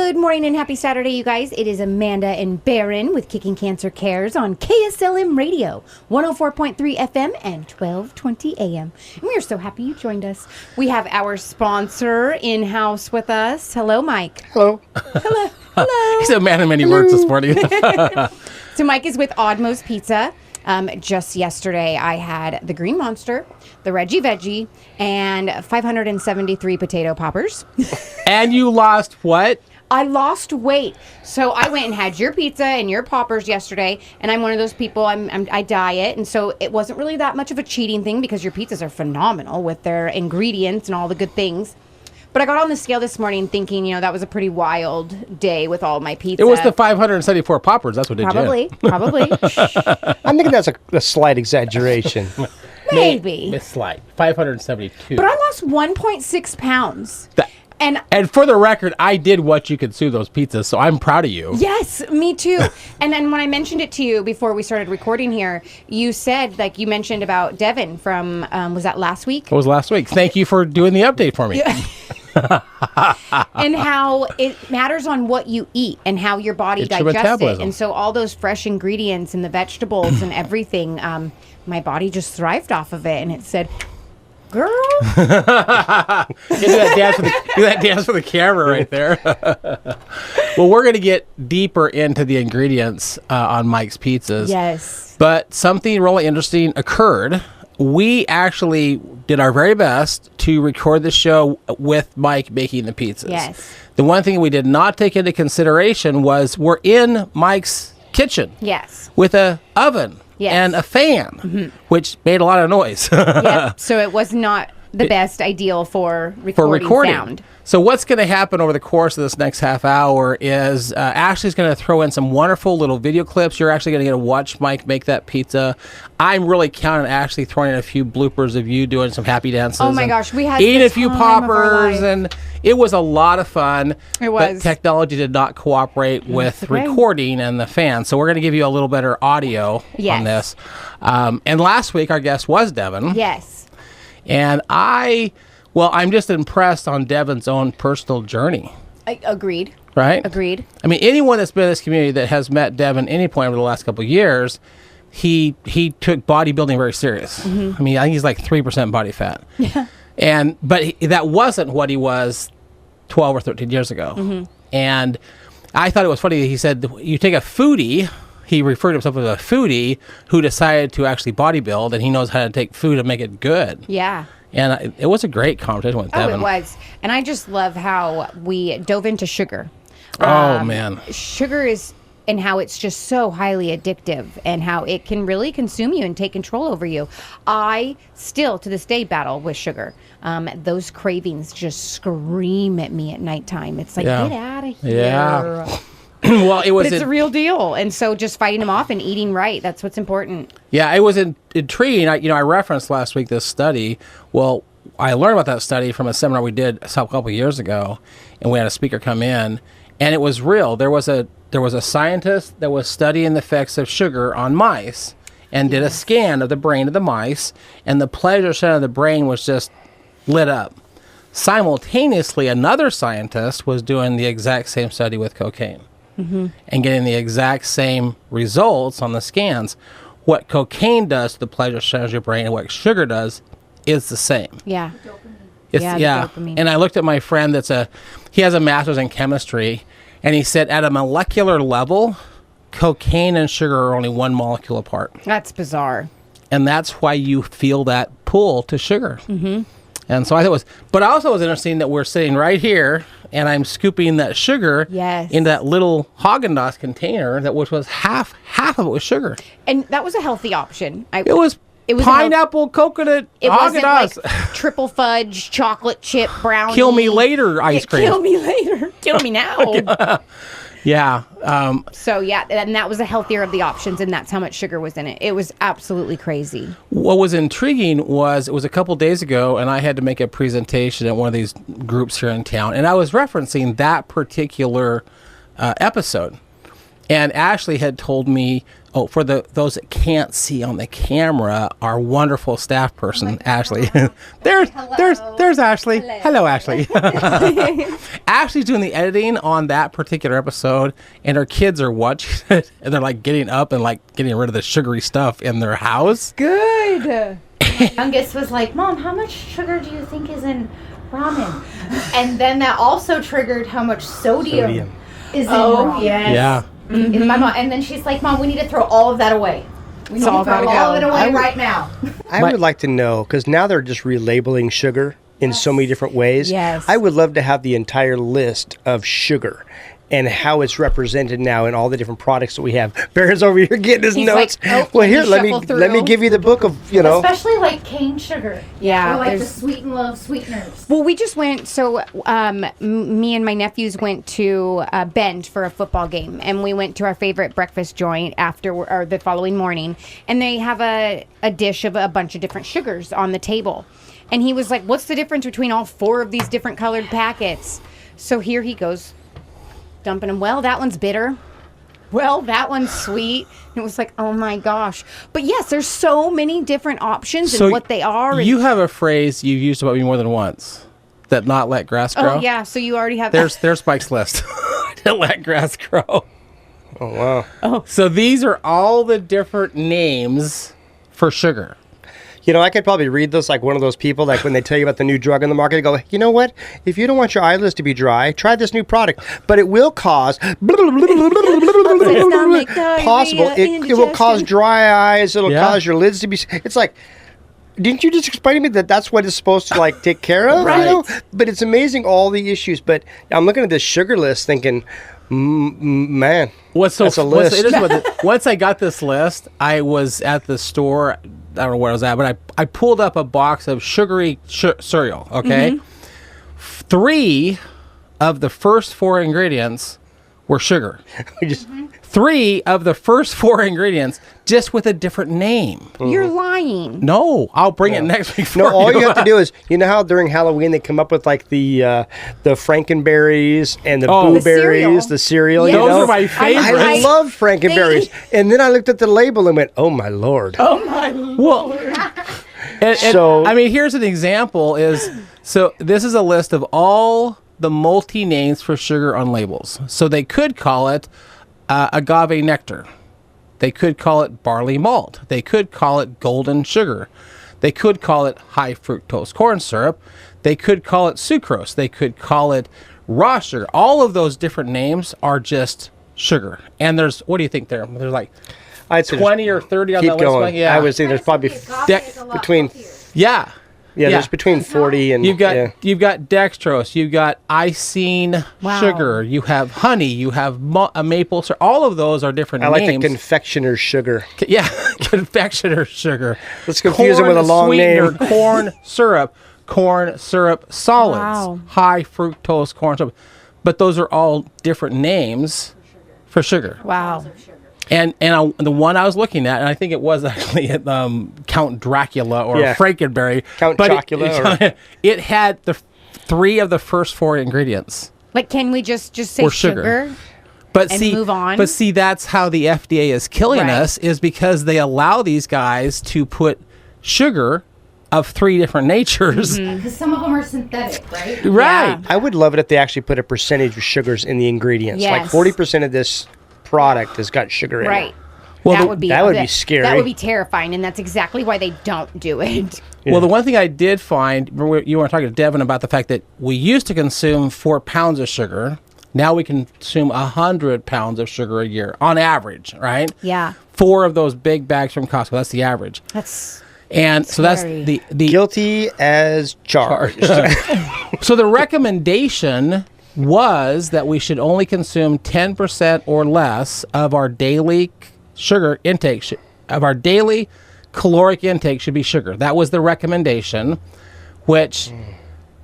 Good morning and happy Saturday, you guys. It is Amanda and Barron with Kicking Cancer Cares on KSLM Radio, 104.3 FM and 1220 AM. And we are so happy you joined us. We have our sponsor in-house with us. Hello, Mike. Hello. Hello. Hello. He's a man of many words this morning. So Mike is with Oddmo's Pizza. Just yesterday, I had the Green Monster, the Reggie Veggie, and 573 potato poppers. And you lost what? I lost weight. So I went and had your pizza and your poppers yesterday, and I'm one of those people, I diet, and so it wasn't really that much of a cheating thing because your pizzas are phenomenal with their ingredients and all the good things. But I got on the scale this morning thinking, that was a pretty wild day with all my pizza. It was the 574 poppers. That's what did you. Probably. I'm thinking that's a slight exaggeration. Maybe. It's slight. 572. But I lost 1.6 pounds. And for the record, I did what you could sue those pizzas, so I'm proud of you. Yes, me too. And then when I mentioned it to you before we started recording here, you said, you mentioned about Devin from, was that last week? It was last week. Thank you for doing the update for me. Yeah. And how it matters on what you eat and how your body digests it. And so all those fresh ingredients and the vegetables and everything, my body just thrived off of it. And it said, girl. do that dance for the camera right there. Well, we're going to get deeper into the ingredients on Mike's Pizzas. Yes. But something really interesting occurred. We actually did our very best to record the show with Mike making the pizzas. Yes. The one thing we did not take into consideration was we're in Mike's kitchen. Yes. With a oven. Yes. And a fan, which made a lot of noise. Yep. So it was not the best ideal for recording sound. So what's going to happen over the course of this next half hour is Ashley's going to throw in some wonderful little video clips. You're actually going to get to watch Mike make that pizza. I'm really counting on Ashley throwing in a few bloopers of you doing some happy dances. Oh my gosh, we had eating a few poppers, and it was a lot of fun. It was. But technology did not cooperate with recording and the fan. So we're going to give you a little better audio on this. And last week our guest was Devin. Yes. And I'm just impressed on Devin's own personal journey. Agreed. Right? Agreed. I mean, anyone that's been in this community that has met Devin at any point over the last couple of years, he took bodybuilding very serious. Mm-hmm. I mean, I think he's like 3% body fat. Yeah. But that wasn't what he was 12 or 13 years ago. Mm-hmm. And I thought it was funny that he said, you take a foodie, he referred to himself as a foodie who decided to actually bodybuild, and he knows how to take food and make it good. Yeah. And it was a great conversation with Devin. Oh, it was. And I just love how we dove into sugar. Oh, man. Sugar is, and how it's just so highly addictive and how it can really consume you and take control over you. I still, to this day, battle with sugar. Those cravings just scream at me at nighttime. It's like, get out of here. Yeah. Well, it's a real deal. And so just fighting them off and eating right, that's what's important. Yeah, it was intriguing. I referenced last week this study. Well, I learned about that study from a seminar we did a couple of years ago, and we had a speaker come in, and it was real. There was a scientist that was studying the effects of sugar on mice and did a scan of the brain of the mice, and the pleasure center of the brain was just lit up. Simultaneously, another scientist was doing the exact same study with cocaine. Mm-hmm. And getting the exact same results on the scans. What cocaine does to the pleasure center of your brain and what sugar does is the same. Yeah. Dopamine. And I looked at my friend he has a master's in chemistry, and he said at a molecular level, cocaine and sugar are only one molecule apart. That's bizarre. And that's why you feel that pull to sugar. Mm-hmm. And so I thought it was, but also it was interesting that we're sitting right here and I'm scooping that sugar into that little Haagen-Dazs container which was half of it was sugar. And that was a healthy option. It was pineapple, coconut, it Haagen-Dazs. Wasn't like triple fudge, chocolate chip, brownie. Kill me later ice cream. Kill me later. Kill me now. Yeah. So, and that was a healthier of the options, and that's how much sugar was in it. It was absolutely crazy. What was intriguing was it was a couple days ago, and I had to make a presentation at one of these groups here in town, and I was referencing that particular episode. And Ashlie had told me, for those that can't see on the camera, our wonderful staff person, Ashlie. there's Ashlie. Hello, Ashlie. Ashlie's doing the editing on that particular episode, and her kids are watching it, and they're like getting up and like getting rid of the sugary stuff in their house. Good. My youngest was like, Mom, how much sugar do you think is in ramen? And then that also triggered how much sodium is in ramen. Yes. Yeah. And my mom, and then she's like, Mom, we need to throw all of that away. We need to all throw gotta all go. of it away right now. I would like to know, because now they're just relabeling sugar in so many different ways. Yes. I would love to have the entire list of sugar and how it's represented now in all the different products that we have. Barron's over here getting his He's notes. like, well, here, let shuffle me through. give you the book of, Especially like cane sugar. Yeah, Or like the there's- sweet and low sweeteners. Well, we just went. So, me and my nephews went to Bend for a football game, and we went to our favorite breakfast joint after or the following morning, and they have a dish of a bunch of different sugars on the table, and he was like, "What's the difference between all 4 of these different colored packets?" So here he goes, dumping them. Well, that one's bitter. Well, that one's sweet. And it was like, oh my gosh. But yes, there's so many different options and what they are. You have a phrase you've used about me more than once. That not let grass grow. Oh yeah, so you already have. There's Mike's list. Don't let grass grow. Oh, wow. So these are all the different names for sugar. You know, I could probably read this like one of those people, like when they tell you about the new drug on the market, they go, you know what? If you don't want your eyelids to be dry, try this new product. But it will cause possible. It will cause dry eyes. It'll cause your lids to be. It's like, didn't you just explain to me that that's what it's supposed to like take care of? Right. You know? But it's amazing all the issues. But I'm looking at this sugar list thinking, man, that's a list. Once I got this list, I was at the store. I don't know where I was at, but I pulled up a box of sugary cereal. Okay, 3 of the first 4 ingredients were sugar. We just 3 of the first 4 ingredients just with a different name. You're lying. No, I'll bring it next week. For No, all you have to do is, you know how during Halloween they come up with like the Frankenberries and the blueberries, the cereal. Yes. You Those know? are my favorites. I love Frankenberries. And then I looked at the label and went, oh my Lord. Well, and So- I mean, here's an example. So this is a list of all the multi names for sugar on labels. So they could call it agave nectar. They could call it barley malt. They could call it golden sugar. They could call it high fructose corn syrup. They could call it sucrose. They could call it raw sugar. All of those different names are just sugar. And there's, what do you think there? There's like I'd say 20 or 30 on keep that list. going. Mike? Yeah. I would say there's probably between Yeah. there's between 40 and You've got dextrose, you've got isine sugar, you have honey, you have maple syrup. All of those are different I like names. the confectioner's sugar. Confectioner sugar. Let's confuse them with a long sweetener, name. corn syrup solids, Wow. high fructose corn syrup. But those are all different names for sugar. Wow. And the one I was looking at, and I think it was actually Count Dracula or Frankenberry. Count Chocula. It had the 3 of the first 4 ingredients. Like, can we just say Or sugar. But and see, move on? But see, that's how the FDA is killing Right. us, is because they allow these guys to put sugar of 3 different natures. Because some of them are synthetic, right? Right. Yeah. I would love it if they actually put a percentage of sugars in the ingredients. Like Yes. 40% of this product has got sugar in it. Right. Well, that the- would be scary. That would be terrifying, and that's exactly why they don't do it. Well, the one thing I did find, you were talking to Devin about the fact that we used to consume 4 pounds of sugar. Now we consume 100 pounds of sugar a year on average, right? Yeah. 4 of those big bags from Costco. That's the average. That's And so that's Scary. the Guilty as charged. so the recommendation was that we should only consume 10% or less of our daily sugar intake, of our daily caloric intake should be sugar. That was the recommendation, which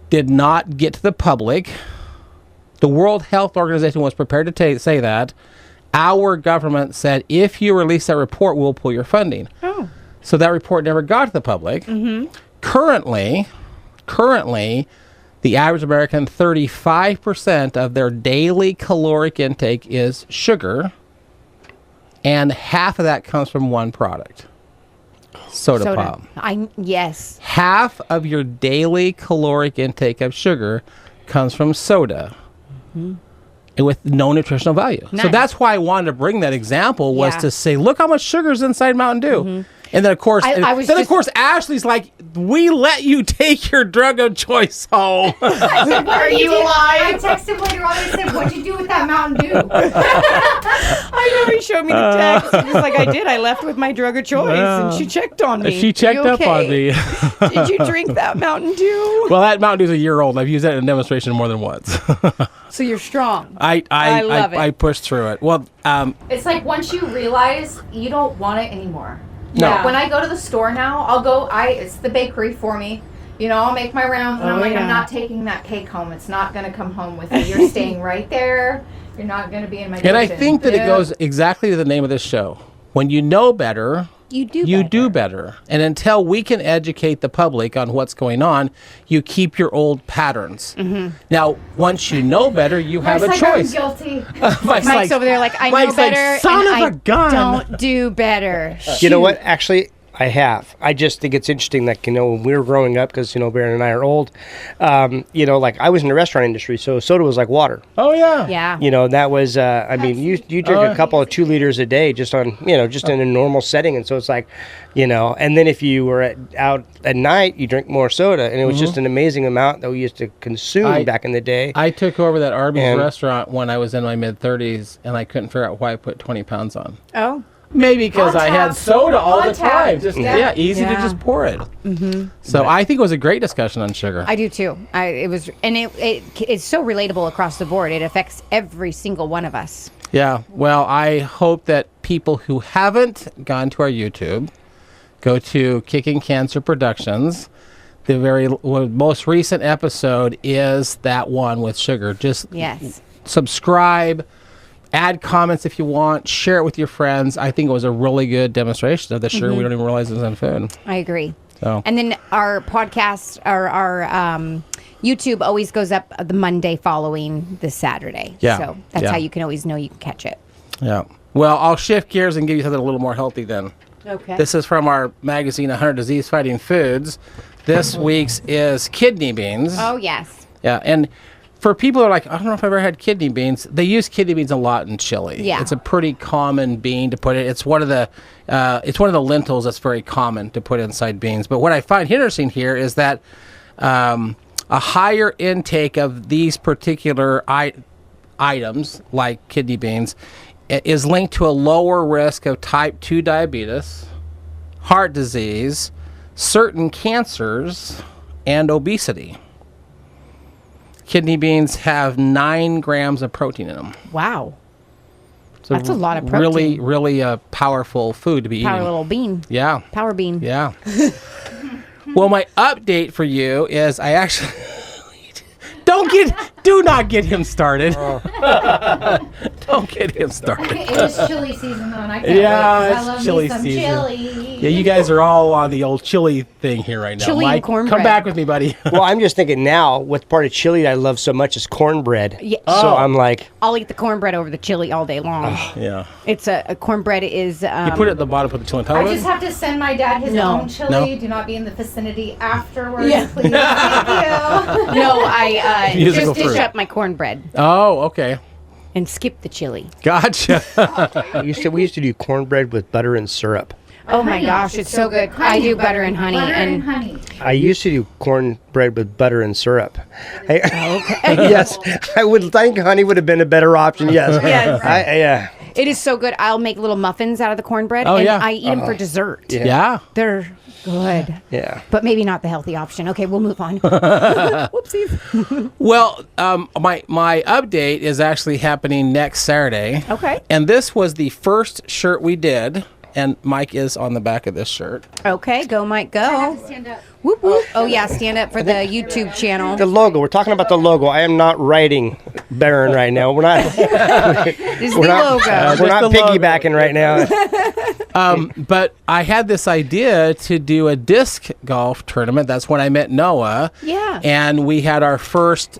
did not get to the public. The World Health Organization was prepared to say that. Our government said, if you release that report, we'll pull your funding. Oh. So that report never got to the public. Currently, the average American, 35% of their daily caloric intake is sugar. and half of that comes from one product. Soda pop. Yes. Half of your daily caloric intake of sugar comes from soda. And with no nutritional value. Nice. So that's why I wanted to bring that example was to say, look how much sugar is inside Mountain Dew. And then of course, of course, Ashley's like, we let you take your drug of choice home. Are you alive? I texted later on and said, "What'd you do with that Mountain Dew?" I know he showed me the text. He was like, I did. I left with my drug of choice, and she checked on me. She checked up on me. Did you drink that Mountain Dew? Well, that Mountain Dew's a year old. I've used that in a demonstration more than once. So you're strong. I love it. I pushed through it. Well, It's like once you realize you don't want it anymore. No. Yeah. When I go to the store now, it's the bakery for me. You know, I'll make my rounds and I'm like, I'm not taking that cake home. It's not going to come home with me. You're staying right there. You're not going to be in my kitchen. and I think that it goes exactly to the name of this show. When you know better, You do better. And until we can educate the public on what's going on, you keep your old patterns. Now, once you know better, you have a Mike's choice. like, I'm guilty. Mike's over there like, I know Mike's like, better, son and of a gun. don't do better. You know what? Actually, I have. I just think it's interesting that, when we were growing up, because, Baron and I are old, like I was in the restaurant industry, so soda was like water. Oh, yeah. Yeah. That was, you drink a couple of 2 liters a day just on, just in a normal setting. And so it's like, and then if you were out at night, you drink more soda. And it was just an amazing amount that we used to consume back in the day. I took over that Arby's restaurant when I was in my mid-30s, and I couldn't figure out why I put 20 pounds on. Oh. Maybe because I had soda all the time. Just easy to Yeah. just pour it. So I think it was a great discussion on sugar. I do too. It's so relatable across the board. It affects every single one of us. Yeah. Well, I hope that people who haven't gone to our YouTube go to Kickin'Cancer Productions. The most recent episode is that one with sugar. Just subscribe. Add comments if you want. Share it with your friends. I think it was a really good demonstration of the sugar we don't even realize is in food. I agree. So. And then our podcast, our YouTube always goes up the Monday following the Saturday. Yeah. So that's how you can always know you can catch it. Yeah. Well, I'll shift gears and give you something a little more healthy then. Okay. This is from our magazine, 100 Disease-Fighting Foods. This week's is kidney beans. Oh, yes. Yeah, and for people who are like, I don't know if I've ever had kidney beans, they use kidney beans a lot in chili. Yeah. It's a pretty common bean to put it. It's one of the lentils that's very common to put inside beans. But what I find interesting here is that a higher intake of these particular items, like kidney beans, is linked to a lower risk of type 2 diabetes, heart disease, certain cancers, and obesity. Kidney beans have 9 grams of protein in them. Wow. So that's a lot of protein. Really, really a powerful food to be Power eating. little bean. Yeah. Power bean. Yeah. Well, my update for you is I actually... Do not get him started. Don't get him started. It is chili season though, and I can't Yeah, wait. 'Cause it's I love chili me some season. chili. Yeah, you guys are all on the old chili thing here right now. Chili and Mike, cornbread. come back with me, buddy. Well, I'm just thinking now, what part of chili I love so much is cornbread. Yeah. So I'm like, I'll eat the cornbread over the chili all day long. Yeah. It's a cornbread is. You put it at the bottom, put the chili on top I of just it. have to send my dad his No. own chili. No. Do not be in the vicinity afterwards, Yeah. please. Thank you. No, I Musical just dish fruit. up my cornbread Oh, okay. and skip the chili. Gotcha. we used to do cornbread with butter and syrup. Oh my gosh, it's so good. I do butter and honey. Butter and And honey. I used to do cornbread with butter and syrup. Yes, I would think honey would have been a better option. Yes. Yes. It is so good. I'll make little muffins out of the cornbred, Oh, and yeah. I eat them for dessert. Yeah. They're good. Yeah. But maybe not the healthy option. Okay, we'll move on. Whoopsies. Well, my update is actually happening next Saturday. Okay. And this was the first shirt we did, and Mike is on the back of this shirt. Okay, go Mike, I go. have to stand up. Whoop whoop. Oh yeah, stand up for the YouTube channel. The logo. We're talking about the logo. I am not writing Baron right now. We're not. This is the We're not. logo. We're not Just the logo. piggybacking right now. But I had this idea to do a disc golf tournament. That's when I met Noah. Yeah. And we had our first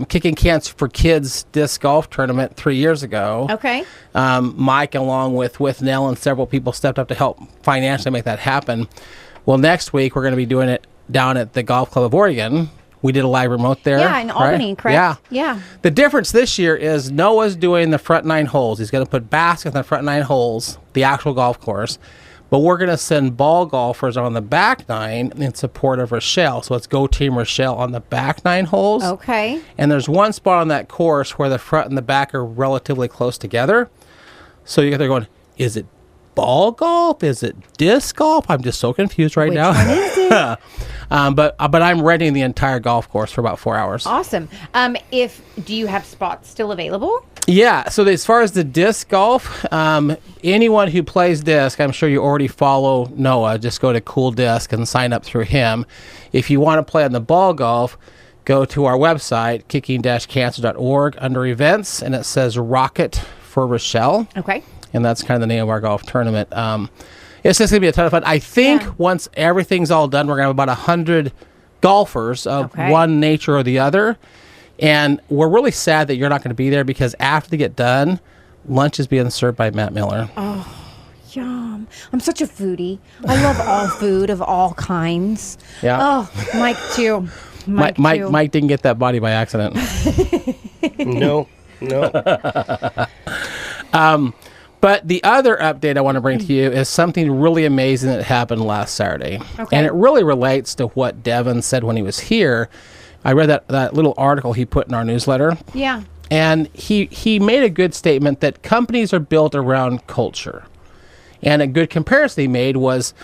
Kicking Cancer for Kids disc golf tournament 3 years ago. Okay. Mike, along with Nell and several people, stepped up to help financially make that happen. Well, next week we're going to be doing it down at the Golf Club of Oregon. We did a live remote there. Yeah, in Albany, correct? Yeah. The difference this year is Noah's doing the front 9 holes. He's going to put baskets on the front 9 holes, the actual golf course. But we're going to send ball golfers on the back 9 in support of Rochelle. So it's Go Team Rochelle on the back 9 holes. Okay. And there's one spot on that course where the front and the back are relatively close together. So you're going, is it ball golf? Is it disc golf? I'm just so confused right now. Which one is it? But I'm renting the entire golf course for about 4 hours. Awesome. Do you have spots still available? Yeah. So as far as the disc golf, anyone who plays disc, I'm sure you already follow Noah. Just go to Cool Disc and sign up through him. If you want to play on the ball golf, go to our website, kicking-cancer.org, under events, and it says Rocket for Rochelle. Okay. And that's kind of the name of our golf tournament. It's just going to be a ton of fun. I think once everything's all done, we're going to have about 100 golfers of one nature or the other. And we're really sad that you're not going to be there because after they get done, lunch is being served by Matt Miller. Oh, yum. I'm such a foodie. I love all food of all kinds. Yeah. Oh, Mike too. Mike didn't get that body by accident. No. But the other update I want to bring to you is something really amazing that happened last Saturday. Okay. And it really relates to what Devin said when he was here. I read that little article he put in our newsletter. Yeah. And he made a good statement that companies are built around culture. And a good comparison he made was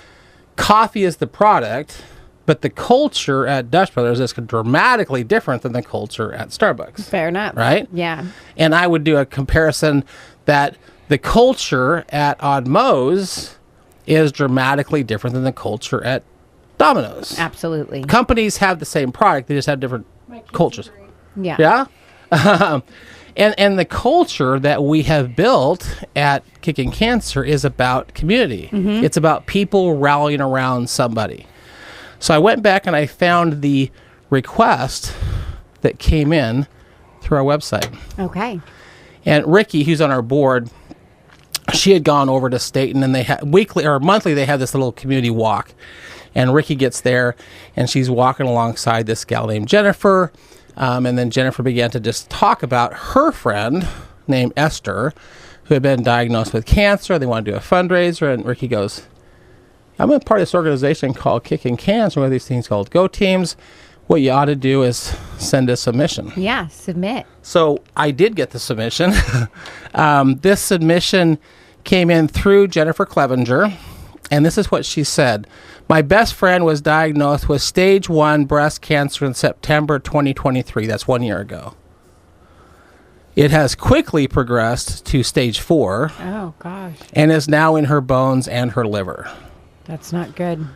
coffee is the product, but the culture at Dutch Brothers is dramatically different than the culture at Starbucks. Fair enough. Right? Yeah. And I would do a comparison that the culture at Odd Mo's is dramatically different than the culture at Domino's. Absolutely. Companies have the same product, they just have different cultures. Yeah. Yeah? And the culture that we have built at Kicking Cancer is about community. Mm-hmm. It's about people rallying around somebody. So I went back and I found the request that came in through our website. Okay. And Ricky, who's on our board, she had gone over to Staten, and they had weekly or monthly they have this little community walk. And Ricky gets there, and she's walking alongside this gal named Jennifer. And then Jennifer began to just talk about her friend named Esther, who had been diagnosed with cancer. They want to do a fundraiser, and Ricky goes, I'm a part of this organization called Kicking Cancer, one of these things called Go Teams. What you ought to do is send a submission. Yeah, submit. So I did get the submission. This submission came in through Jennifer Clevenger, and this is what she said. My best friend was diagnosed with stage 1 breast cancer in September 2023. That's 1 year ago. It has quickly progressed to stage 4. Oh, gosh. And is now in her bones and her liver. That's not good.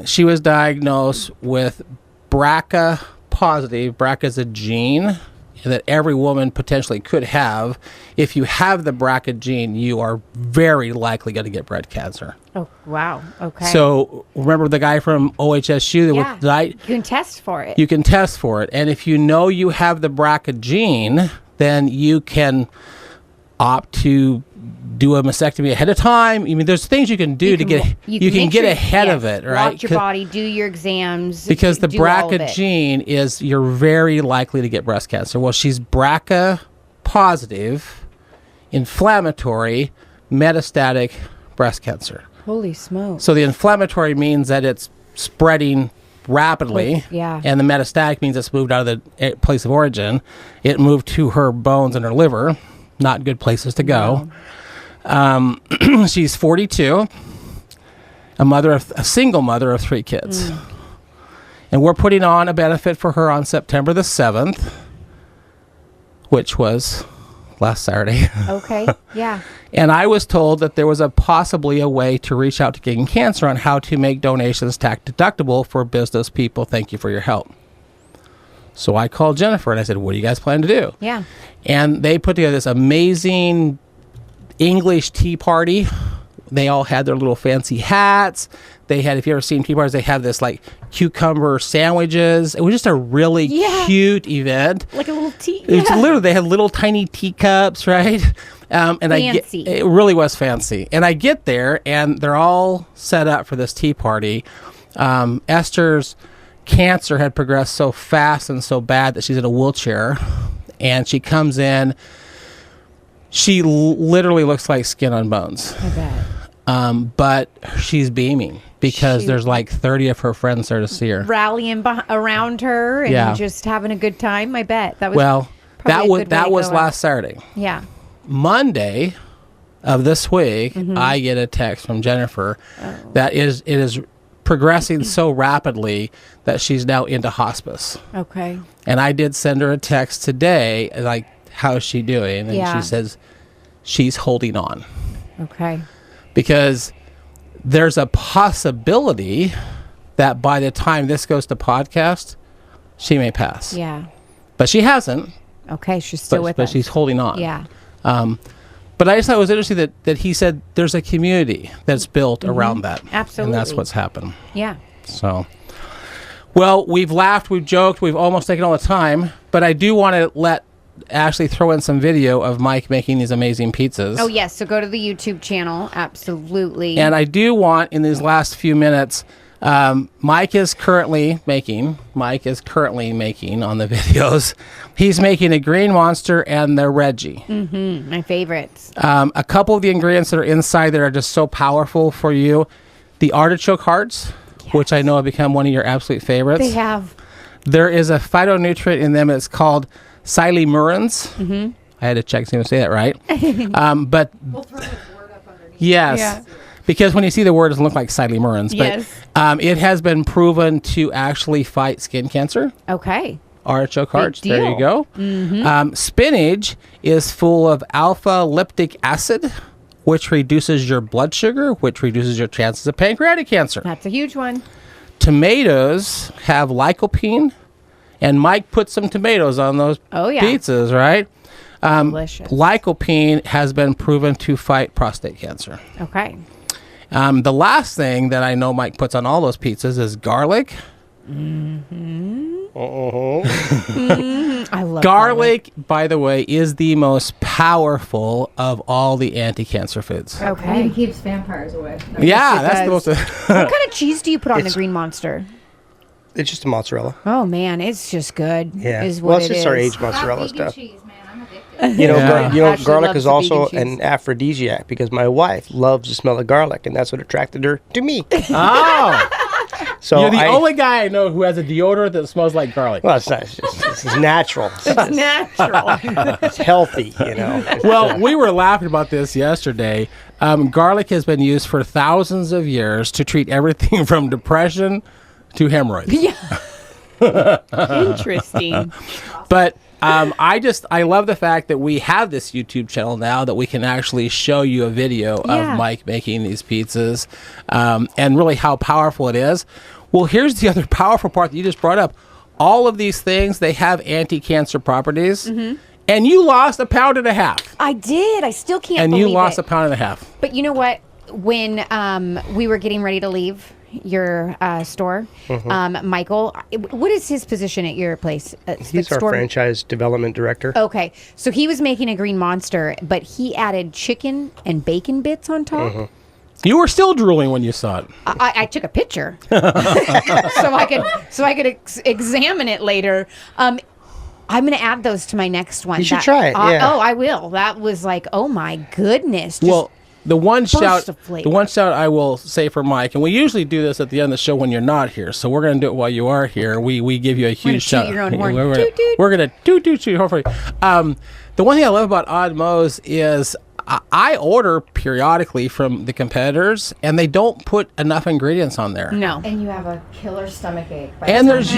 She was diagnosed with BRCA positive. BRCA is a gene that every woman potentially could have. If you have the BRCA gene, you are very likely going to get breast cancer. Oh, wow. Okay. So remember the guy from OHSU that died? You can test for it. You can test for it. And if you know you have the BRCA gene, then you can opt to do a mastectomy ahead of time. I mean, there's things you can do to get ahead of it, right? Watch your body, do your exams. Because the BRCA gene is, you're very likely to get breast cancer. Well, she's BRCA positive, inflammatory, metastatic breast cancer. Holy smokes. So the inflammatory means that it's spreading rapidly. Yeah. And the metastatic means it's moved out of the place of origin. It moved to her bones and her liver. Not good places to go. No. She's 42, a single mother of 3 kids. And we're putting on a benefit for her on September the 7th, which was last Saturday. Okay, yeah. And I was told that there was possibly a way to reach out to Kicking Cancer on how to make donations tax deductible for business people. Thank you for your help. So I called Jennifer and I said, what do you guys plan to do? Yeah. And they put together this amazing English tea party They all had their little fancy hats. They had, if you ever seen tea parties, they have this like cucumber sandwiches. It was just a really cute event. Like a little tea. It's literally, they had little tiny teacups, right? And Fancy. it really was fancy. And I get there, and they're all set up for this tea party. Esther's cancer had progressed so fast and so bad that she's in a wheelchair. And she comes in. She literally looks like skin on bones. I bet. But she's beaming because there's like 30 of her friends there to see her. Rallying around her and just having a good time. I bet that was that was last Saturday. Yeah. Monday of this week, I get a text from Jennifer that it is progressing so rapidly that she's now into hospice. Okay. And I did send her a text today, like, how's she doing? And she says she's holding on. Okay. Because there's a possibility that by the time this goes to podcast, she may pass. Yeah. But she hasn't. Okay, she's still with us. But she's holding on. Yeah. But I just thought it was interesting that he said there's a community that's built around that. Absolutely. And that's what's happened. Yeah. So, well, we've laughed, we've joked, we've almost taken all the time, but I do want to let Ashlie throw in some video of Mike making these amazing pizzas. Oh, yes. So go to the YouTube channel. Absolutely. And I do want, in these last few minutes, Mike is currently making on the videos. He's making a green monster and the Reggie. My favorites. A couple of the ingredients that are inside that are just so powerful for you. The artichoke hearts, which I know have become one of your absolute favorites. They have. There is a phytonutrient in them. It's called silymerins. I had to check to see if I say that right. But We'll throw this word up underneath. yes. Yeah. Because when you see the word, it doesn't look like silymerins. Yes. But it has been proven to actually fight skin cancer. Okay. Artichoke hearts. There you deal. go. Spinach is full of alpha liptic acid, which reduces your blood sugar, which reduces your chances of pancreatic cancer. That's a huge one. Tomatoes have lycopene, and Mike put some tomatoes on those pizzas, right? Delicious. Lycopene has been proven to fight prostate cancer. Okay. The last thing that I know Mike puts on all those pizzas is garlic. I love Garlic, by the way, is the most powerful of all the anti-cancer foods. And Okay. it keeps vampires away. Yeah, it that's does. the most. What kind of cheese do you put on the Green Monster? It's just a mozzarella. Oh, man. It's just good. Yeah. Is Well, what it's it just our is. aged mozzarella Stop vegan stuff. cheese, man. I'm addicted. You know, Yeah. Ashley garlic loves is the also vegan cheese. an aphrodisiac because my wife loves the smell of garlic, and that's what attracted her to me. Oh, So you're the only guy I know who has a deodorant that smells like garlic. Well, it's not. It's natural. It's natural. It's healthy. You know. Well, we were laughing about this yesterday. Garlic has been used for thousands of years to treat everything from depression to hemorrhoids. Interesting. But I love the fact that we have this YouTube channel now that we can actually show you a video Yeah. of Mike making these pizzas, and really how powerful it is. Well, here's the other powerful part that you just brought up. All of these things, they have anti-cancer properties. And you lost 1.5 pounds. I did. I still can't And believe you lost it. 1.5 pounds. But you know what? When we were getting ready to leave your store, Michael, what is his position at your place? He's our franchise development director. Okay, so he was making a Green Monster, but he added chicken and bacon bits on top. You were still drooling when you saw it. I took a picture so I could examine it later. I'm going to add those to my next one. You should try it, yeah. Oh, I will. That was like, oh my goodness. Well, the one shout of flavor. I will say for Mike, and we usually do this at the end of the show when you're not here, so we're going to do it while you are here. We give you a huge shout. toot your own horn. We're Toot, toot. going to toot your horn for you. The one thing I love about Odd Mo's is I order periodically from the competitors, and they don't put enough ingredients on there. No. And you have a killer stomach ache. And it's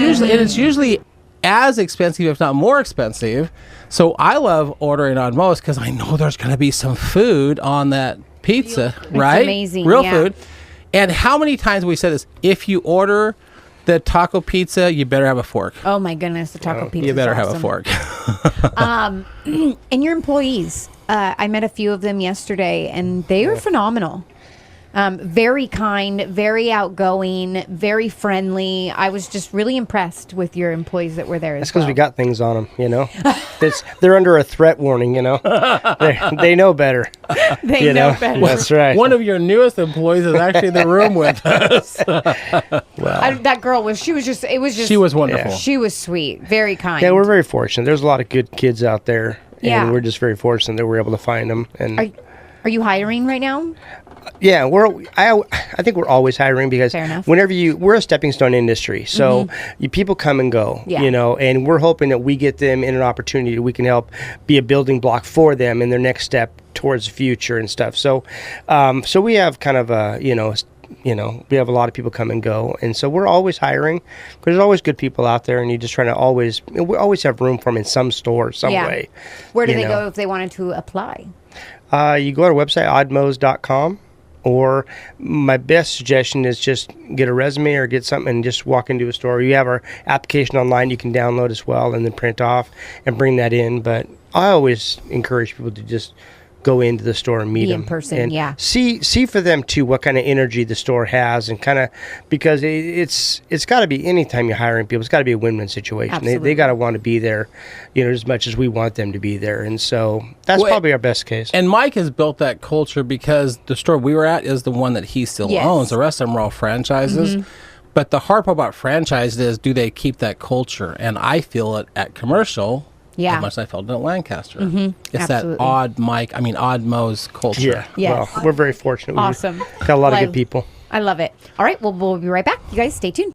usually as expensive, if not more expensive. So I love ordering on Mo's because I know there's going to be some food on that pizza, right? amazing, Real yeah. food. And how many times have we said this? If you order the taco pizza, you better have a fork. Oh my goodness, the taco pizza. You better have a fork. And your employees, I met a few of them yesterday, and they were phenomenal. Very kind, very outgoing, very friendly. I was just really impressed with your employees that were there. That's because we got things on them, you know. They're under a threat warning, you know. They know better. They know better. That's right. One of your newest employees is actually in the room with us. That girl was. She was wonderful. Yeah. She was sweet, very kind. Yeah, we're very fortunate. There's a lot of good kids out there, Yeah. and we're just very fortunate that we're able to find them. And Are you hiring right now? yeah, I think we're always hiring because Fair enough. whenever we're a stepping stone industry, so people come and go, Yeah. you know, and we're hoping that we get them in an opportunity that we can help be a building block for them in their next step towards the future and stuff. So, so we have kind of a, you know, we have a lot of people come and go, and so we're always hiring because there's always good people out there, and you just trying to we always have room for them in some store, some way. Where do you they know. go if they wanted to apply? You go to our website, oddmos.com, or my best suggestion is just get a resume or get something and just walk into a store. You have our application online you can download as well and then print off and bring that in. But I always encourage people to just go into the store and meet Be them in person, and yeah. see for them too what kind of energy the store has, and kind of because it's got to be, anytime you're hiring people, it's got to be a win-win situation. Absolutely. They got to want to be there, you know, as much as we want them to be there, and so that's Well, probably our best case. And Mike has built that culture because the store we were at is the one that he still Yes. owns. The rest of them are all franchises. But the hard part about franchise is, do they keep that culture? And I feel it at commercial. Yeah. As much as I felt it at Lancaster. It's Absolutely. that odd Mo's culture. Yeah. Yes. Well, we're very fortunate. Awesome. We've got a lot of Well, good people. I love it. All right, well, we'll be right back. You guys stay tuned.